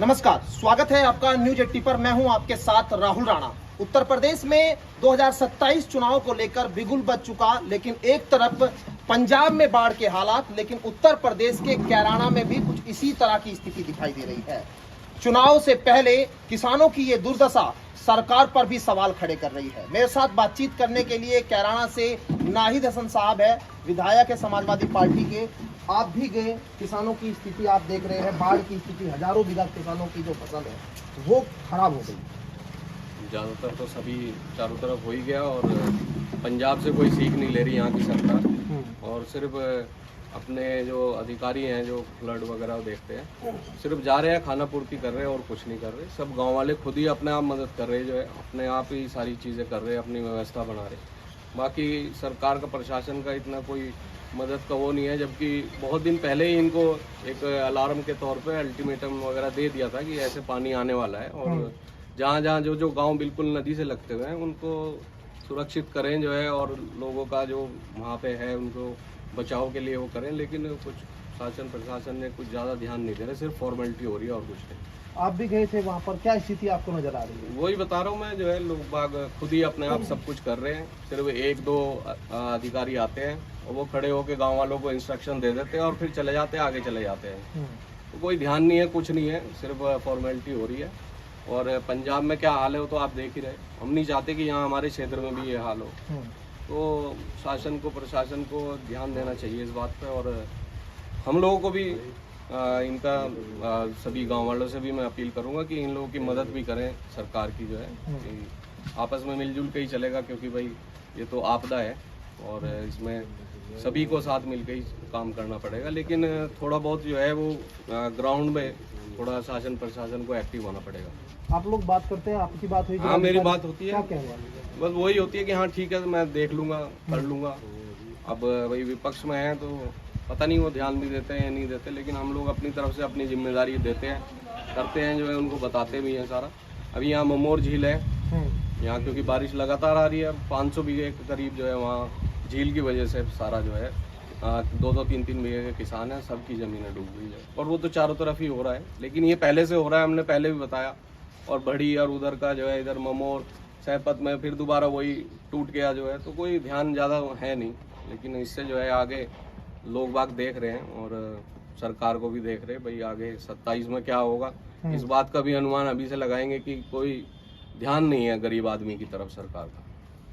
नमस्कार, स्वागत है आपका न्यूज 80 पर। मैं हूं आपके साथ राहुल राणा। उत्तर प्रदेश में 2027 चुनाव को लेकर बिगुल बज चुका, लेकिन एक तरफ पंजाब में बाढ़ के हालात, लेकिन उत्तर प्रदेश के कैराना में भी कुछ इसी तरह की स्थिति दिखाई दे रही है। चुनाव से पहले किसानों की ये दुर्दशा सरकार पर भी सवाल खड़े कर रही है। मेरे साथ बातचीत करने के लिए कैराना से नाहिद हसन साहब है, विधायक है समाजवादी पार्टी के। आप भी गए, किसानों की स्थिति आप देख रहे हैं, बाढ़ की स्थिति, हजारों बीघा किसानों की जो फसल है वो खराब हो गई। ज़्यादातर तो सभी चारों तरफ हो ही गया और पंजाब से कोई सीख नहीं ले रही यहाँ की सरकार, और सिर्फ अपने जो अधिकारी हैं जो फ्लड वगैरह देखते हैं, सिर्फ जा रहे हैं, खाना पूर्ति कर रहे हैं और कुछ नहीं कर रहे। सब गांव वाले खुद ही अपने आप मदद कर रहे हैं, जो है अपने आप ही सारी चीज़ें कर रहे हैं, अपनी व्यवस्था बना रहे हैं। बाकी सरकार का, प्रशासन का इतना कोई मदद का वो नहीं है, जबकि बहुत दिन पहले ही इनको एक अलार्म के तौर पे अल्टीमेटम वगैरह दे दिया था कि ऐसे पानी आने वाला है, और जहाँ जहाँ जो गांव बिल्कुल नदी से लगते हुए हैं उनको सुरक्षित करें जो है, और लोगों का जो वहाँ पे है उनको बचाव के लिए वो करें। लेकिन कुछ शासन प्रशासन ने कुछ ज़्यादा ध्यान नहीं दे रहे, सिर्फ फॉर्मेलिटी हो रही है और कुछ नहीं। आप भी गए थे वहाँ पर, क्या स्थिति आपको नजर आ रही है? वही बता रहा हूँ मैं, जो है लोग बाग खुद ही अपने आप सब कुछ कर रहे हैं। सिर्फ एक दो अधिकारी आते हैं और वो खड़े होकर गांव वालों को इंस्ट्रक्शन दे देते हैं और फिर चले जाते हैं, आगे चले जाते हैं। तो कोई ध्यान नहीं है, कुछ नहीं है, सिर्फ फॉर्मेलिटी हो रही है। और पंजाब में क्या हाल है वो तो आप देख ही रहे। हम नहीं चाहते कि यहाँ हमारे क्षेत्र में भी ये हाल हो। तो शासन को, प्रशासन को ध्यान देना चाहिए इस बात पे। और हम लोगों को भी इनका सभी गांव वालों से भी मैं अपील करूंगा कि इन लोगों की मदद भी करें सरकार की, जो है कि आपस में मिलजुल के ही चलेगा, क्योंकि भाई ये तो आपदा है और इसमें सभी को साथ मिलकर ही काम करना पड़ेगा। लेकिन थोड़ा बहुत जो है वो ग्राउंड में थोड़ा शासन प्रशासन को एक्टिव होना पड़ेगा। आप लोग बात करते हैं, आपकी बात हुई? हाँ, मेरी बात होती है। क्या बस वही होती है कि हाँ ठीक है, मैं देख लूँगा, कर लूँगा। अब वही विपक्ष में है तो पता नहीं वो ध्यान भी देते हैं या नहीं देते, लेकिन हम लोग अपनी तरफ से अपनी जिम्मेदारी देते हैं, करते हैं, जो है उनको बताते भी हैं सारा। अभी यहाँ ममोर झील है यहाँ, क्योंकि बारिश लगातार आ रही है, 500 बीघे के करीब जो है वहाँ झील की वजह से सारा जो है 2-2, 3-3 बीघे के किसान हैं, सबकी ज़मीनें डूब गई है। और वो तो चारों तरफ ही हो रहा है, लेकिन ये पहले से हो रहा है, हमने पहले भी बताया। और बढ़ी और उधर का जो है, इधर ममोर सहपत में फिर दोबारा वही टूट गया जो है, तो कोई ध्यान ज़्यादा है नहीं। लेकिन इससे जो है आगे लोग बाग देख रहे हैं और सरकार को भी देख रहे हैं, भाई आगे 27 में क्या होगा, इस बात का भी अनुमान अभी से लगाएंगे कि कोई ध्यान नहीं है गरीब आदमी की तरफ सरकार का।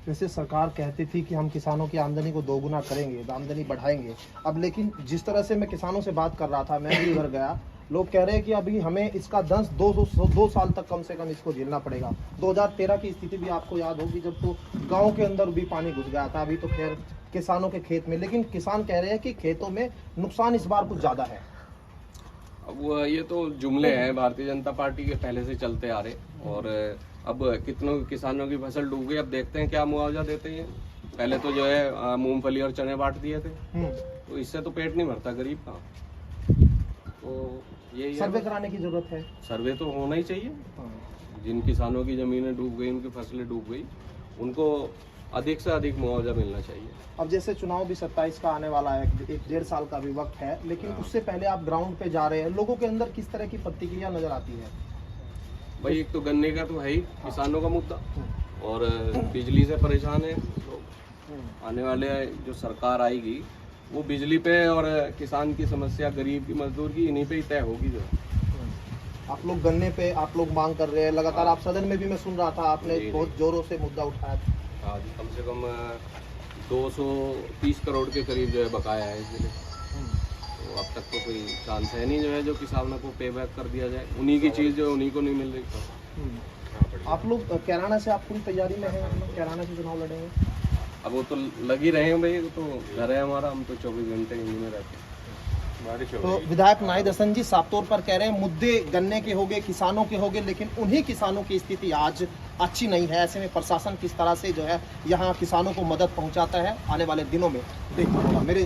जैसे सरकार कहती थी कि हम किसानों की आमदनी को दोगुना करेंगे, आमदनी बढ़ाएंगे। अब लेकिन जिस तरह से मैं किसानों से बात कर रहा था, मैं भी उधर गया, लोग कह रहे हैं कि अभी हमें इसका 2 साल तक कम से कम इसको झेलना पड़ेगा। 2013 की स्थिति भी आपको याद होगी, जब तो गांव के अंदर भी पानी घुस गया था। अभी तो खैर किसानों के खेत में, लेकिन किसान कह रहे हैं कि खेतों में नुकसान इस बार कुछ ज्यादा है। अब ये तो जुमले हैं भारतीय जनता पार्टी के पहले से चलते आ रहे, और अब कितनों किसानों की फसल डूब गई। अब देखते हैं क्या मुआवजा देते हैं। पहले तो जो है मूंगफली और चने बांट दिए थे, तो इससे तो पेट नहीं भरता गरीब का। तो ये सर्वे कराने की जरूरत है। सर्वे तो होना ही चाहिए। जिन किसानों की जमीनें डूब गई, उनकी फसलें डूब गई, उनको अधिक से अधिक मुआवजा मिलना चाहिए। अब जैसे चुनाव भी 27 का आने वाला है, 1-1.5 साल का भी वक्त है, लेकिन उससे पहले आप ग्राउंड पे जा रहे हैं, लोगों के अंदर किस तरह की प्रतिक्रिया नजर आती है? भाई एक तो गन्ने का तो है ही किसानों का मुद्दा, और बिजली से परेशान है लोग। आने वाले जो सरकार आएगी वो बिजली पे और किसान की समस्या, गरीब की, मजदूर की, इन्हीं पे ही तय होगी। जो आप लोग गन्ने पे आप लोग मांग कर रहे हैं लगातार। आप सदन में भी मैं सुन रहा था, आपने बहुत जोरों से मुद्दा उठाया था। आज कम से कम 230 करोड़ के करीब जो है बकाया है इसलिए। तो अब तक तो कोई चांस है नहीं जो है जो किसानों को पे बैक कर दिया जाए। उन्हीं की चीज़ जो है उन्हीं को नहीं मिल रही। आप लोग कैराना से, आप पूरी तैयारी में हैं? कैराना से चुनाव लड़ेंगे? अब वो तो लग ही रहे हैं भाई, तो घर है हमारा, हम तो 24 घंटे हिंदी में रहते हैं। तो विधायक नाहिद हसन जी साफ तौर पर कह रहे हैं मुद्दे गन्ने के होंगे, किसानों के होंगे, लेकिन उन्हीं किसानों की स्थिति आज अच्छी नहीं है। ऐसे में प्रशासन किस तरह से जो है यहाँ किसानों को मदद पहुँचाता है, आने वाले दिनों में देखना होगा। मेरे